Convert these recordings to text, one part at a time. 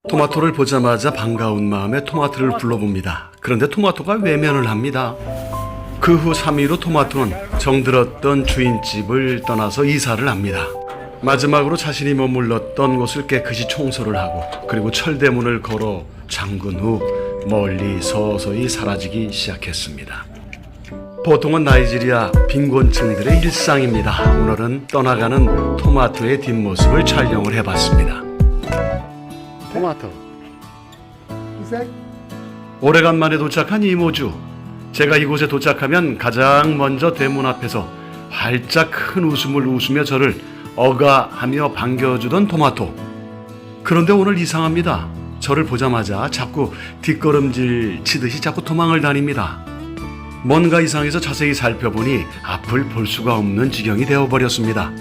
토마토를 보자마자 반가운 마음에 토마토를 불러봅니다. 그런데 토마토가 외면을 합니다. 그 후 3일 후 토마토는 정들었던 주인집을 떠나서 이사를 합니다. 마지막으로 자신이 머물렀던 곳을 깨끗이 청소를 하고 그리고 철대문을 걸어 잠근 후 멀리 서서히 사라지기 시작했습니다. 보통은 나이지리아 빈곤층들의 일상입니다. 오늘은 떠나가는 토마토의 뒷모습을 촬영을 해봤습니다. 토마토. 오래간만에 도착한 이모주. 제가 이곳에 도착하면 가장 먼저 대문 앞에서 활짝 큰 웃음을 웃으며 저를 어가하며 반겨주던 토마토. 그런데 오늘 이상합니다. 저를 보자마자 자꾸 뒷걸음질 치듯이 자꾸 도망을 다닙니다. 뭔가 이상해서 자세히 살펴보니 앞을 볼 수가 없는 지경이 되어버렸습니다.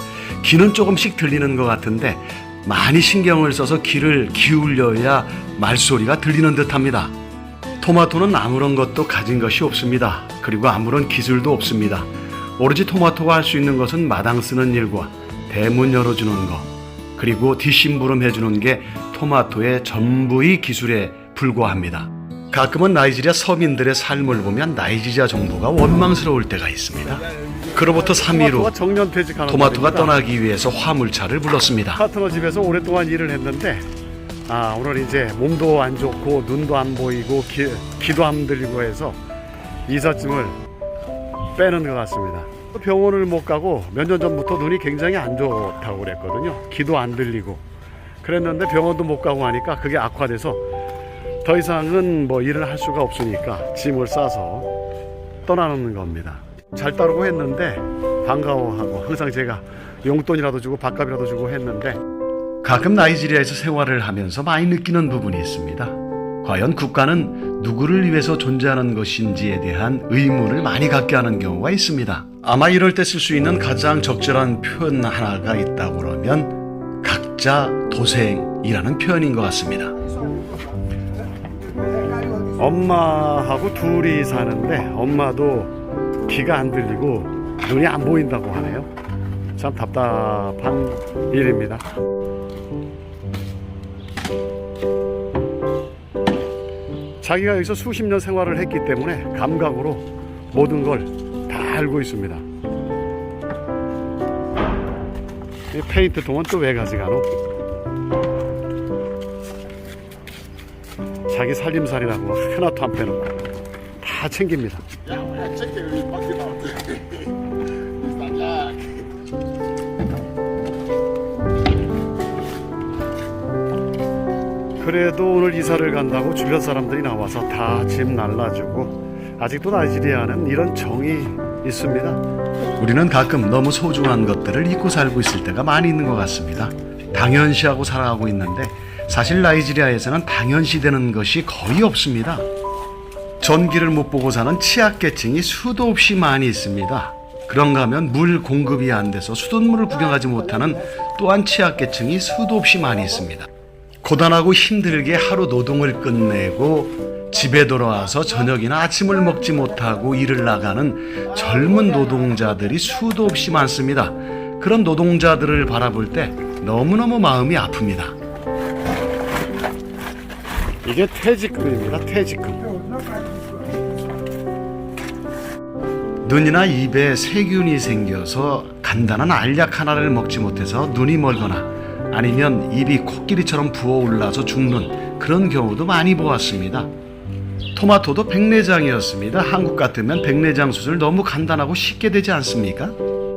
귀는 조금씩 들리는 것 같은데 많이 신경을 써서 귀를 기울여야 말소리가 들리는 듯합니다. 토마토는 아무런 것도 가진 것이 없습니다. 그리고 아무런 기술도 없습니다. 오로지 토마토가 할 수 있는 것은 마당 쓰는 일과 대문 열어주는 것, 그리고 뒷심부름 해주는 게 토마토의 전부의 기술에 불과합니다. 가끔은 나이지리아 서민들의 삶을 보면 나이지리아 정부가 원망스러울 때가 있습니다. 그로부터 3일 후 토마토가 떠나기 위해서 화물차를 불렀습니다. 파트너 집에서 오랫동안 일을 했는데 오늘 이제 몸도 안 좋고 눈도 안 보이고 귀도 안 들리고 해서 이삿짐을 빼는 것 같습니다. 병원을 못 가고 몇 년 전부터 눈이 굉장히 안 좋다고 그랬거든요. 귀도 안 들리고 그랬는데 병원도 못 가고 하니까 그게 악화돼서 더 이상은 일을 할 수가 없으니까 짐을 싸서 떠나는 겁니다. 잘 따르고 했는데 반가워하고 항상 제가 용돈이라도 주고 밥값이라도 주고 했는데 가끔 나이지리아에서 생활을 하면서 많이 느끼는 부분이 있습니다. 과연 국가는 누구를 위해서 존재하는 것인지에 대한 의문을 많이 갖게 하는 경우가 있습니다. 아마 이럴 때 쓸 수 있는 가장 적절한 표현 하나가 있다고 그러면 각자 도생이라는 표현인 것 같습니다. 엄마하고 둘이 사는데 엄마도 귀가 안 들리고 눈이 안 보인다고 하네요. 참 답답한 일입니다. 자기가 여기서 수십 년 생활을 했기 때문에 감각으로 모든 걸 다 알고 있습니다. 이 페인트 통은 또 왜 가져가노? 자기 살림살이라고 하나도 안 빼놓고 다 챙깁니다. 그래도 오늘 이사를 간다고 주변 사람들이 나와서 다 짐 날라주고 아직도 나이지리아는 이런 정이 있습니다. 우리는 가끔 너무 소중한 것들을 잊고 살고 있을 때가 많이 있는 것 같습니다. 당연시하고 살아가고 있는데 사실 나이지리아에서는 당연시되는 것이 거의 없습니다. 전기를 못 보고 사는 취약계층이 수도 없이 많이 있습니다. 그런가 하면 물 공급이 안 돼서 수돗물을 구경하지 못하는 또한 취약계층이 수도 없이 많이 있습니다. 고단하고 힘들게 하루 노동을 끝내고 집에 돌아와서 저녁이나 아침을 먹지 못하고 일을 나가는 젊은 노동자들이 수도 없이 많습니다. 그런 노동자들을 바라볼 때 너무너무 마음이 아픕니다. 이게 퇴직금입니다. 퇴직금. 눈이나 입에 세균이 생겨서 간단한 알약 하나를 먹지 못해서 눈이 멀거나 아니면 입이 코끼리처럼 부어올라서 죽는 그런 경우도 많이 보았습니다. 토마토도 백내장이었습니다. 한국 같으면 백내장 수술 너무 간단하고 쉽게 되지 않습니까?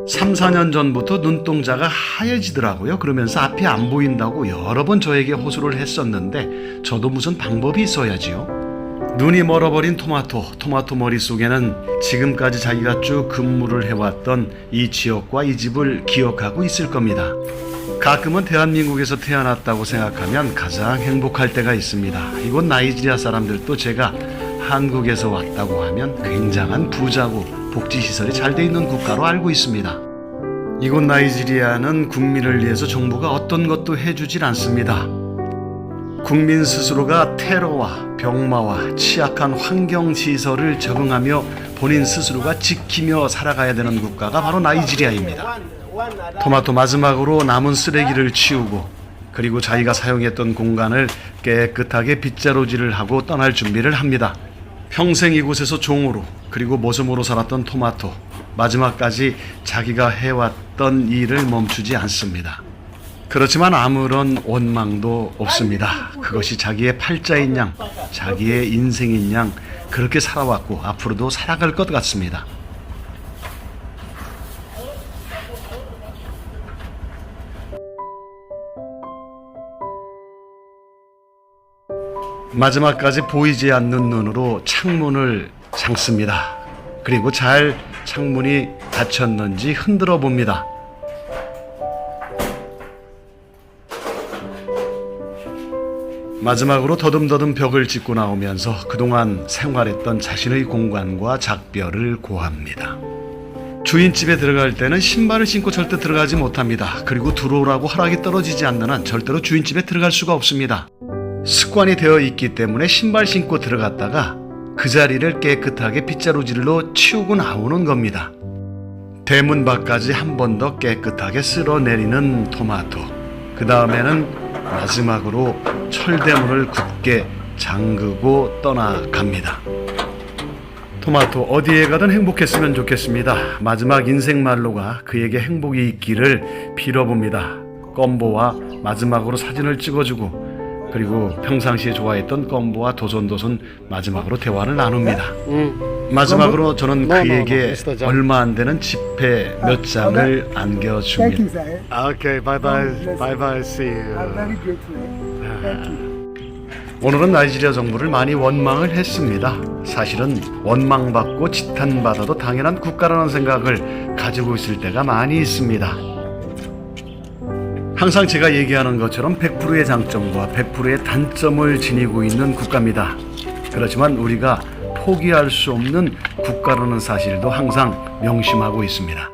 3, 4년 전부터 눈동자가 하얘지더라고요. 그러면서 앞이 안 보인다고 여러 번 저에게 호소를 했었는데 저도 무슨 방법이 있어야지요. 눈이 멀어버린 토마토 머릿속에는 지금까지 자기가 쭉 근무를 해왔던 이 지역과 이 집을 기억하고 있을 겁니다. 가끔은 대한민국에서 태어났다고 생각하면 가장 행복할 때가 있습니다. 이곳 나이지리아 사람들도 제가 한국에서 왔다고 하면 굉장한 부자고 복지시설이 잘 돼 있는 국가로 알고 있습니다. 이곳 나이지리아는 국민을 위해서 정부가 어떤 것도 해주질 않습니다. 국민 스스로가 테러와 병마와 취약한 환경시설을 적응하며 본인 스스로가 지키며 살아가야 되는 국가가 바로 나이지리아입니다. 토마토 마지막으로 남은 쓰레기를 치우고 그리고 자기가 사용했던 공간을 깨끗하게 빗자루질을 하고 떠날 준비를 합니다. 평생 이곳에서 종으로 그리고 모섬으로 살았던 토마토, 마지막까지 자기가 해왔던 일을 멈추지 않습니다. 그렇지만 아무런 원망도 없습니다. 그것이 자기의 팔자인 양, 자기의 인생인 양 그렇게 살아왔고 앞으로도 살아갈 것 같습니다. 마지막까지 보이지 않는 눈으로 창문을 잠습니다. 그리고 잘 창문이 닫혔는지 흔들어 봅니다. 마지막으로 더듬더듬 벽을 짚고 나오면서 그동안 생활했던 자신의 공간과 작별을 고합니다. 주인집에 들어갈 때는 신발을 신고 절대 들어가지 못합니다. 그리고 들어오라고 허락이 떨어지지 않는 한 절대로 주인집에 들어갈 수가 없습니다. 습관이 되어 있기 때문에 신발 신고 들어갔다가 그 자리를 깨끗하게 빗자루질로 치우고 나오는 겁니다. 대문 밖까지 한 번 더 깨끗하게 쓸어내리는 토마토. 그 다음에는 마지막으로 철대문을 굳게 잠그고 떠나갑니다. 토마토 어디에 가든 행복했으면 좋겠습니다. 마지막 인생 말로가 그에게 행복이 있기를 빌어봅니다. 껌보와 마지막으로 사진을 찍어주고 그리고 평상시에 좋아했던 껌보와 도손도손 마지막으로 대화를 나눕니다. 마지막으로 저는 그에게 얼마 안 되는 지폐 몇 장을 Thank you, 안겨줍니다. sir. 오케이, 바이바이, 바이바이, see I'm you. very grateful. Thank you. 오늘은 나이지리아 정부를 많이 원망을 했습니다. 사실은 원망받고 지탄받아도 당연한 국가라는 생각을 가지고 있을 때가 많이 있습니다. 항상 제가 얘기하는 것처럼 100%의 장점과 100%의 단점을 지니고 있는 국가입니다. 그렇지만 우리가 포기할 수 없는 국가라는 사실도 항상 명심하고 있습니다.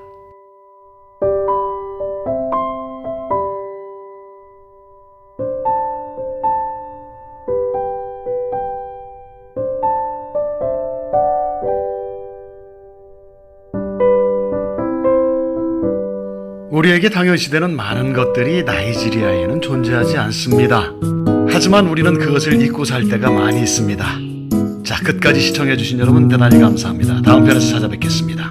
우리에게 당연시되는 많은 것들이 나이지리아에는 존재하지 않습니다. 하지만 우리는 그것을 잊고 살 때가 많이 있습니다. 자, 끝까지 시청해주신 여러분 대단히 감사합니다. 다음 편에서 찾아뵙겠습니다.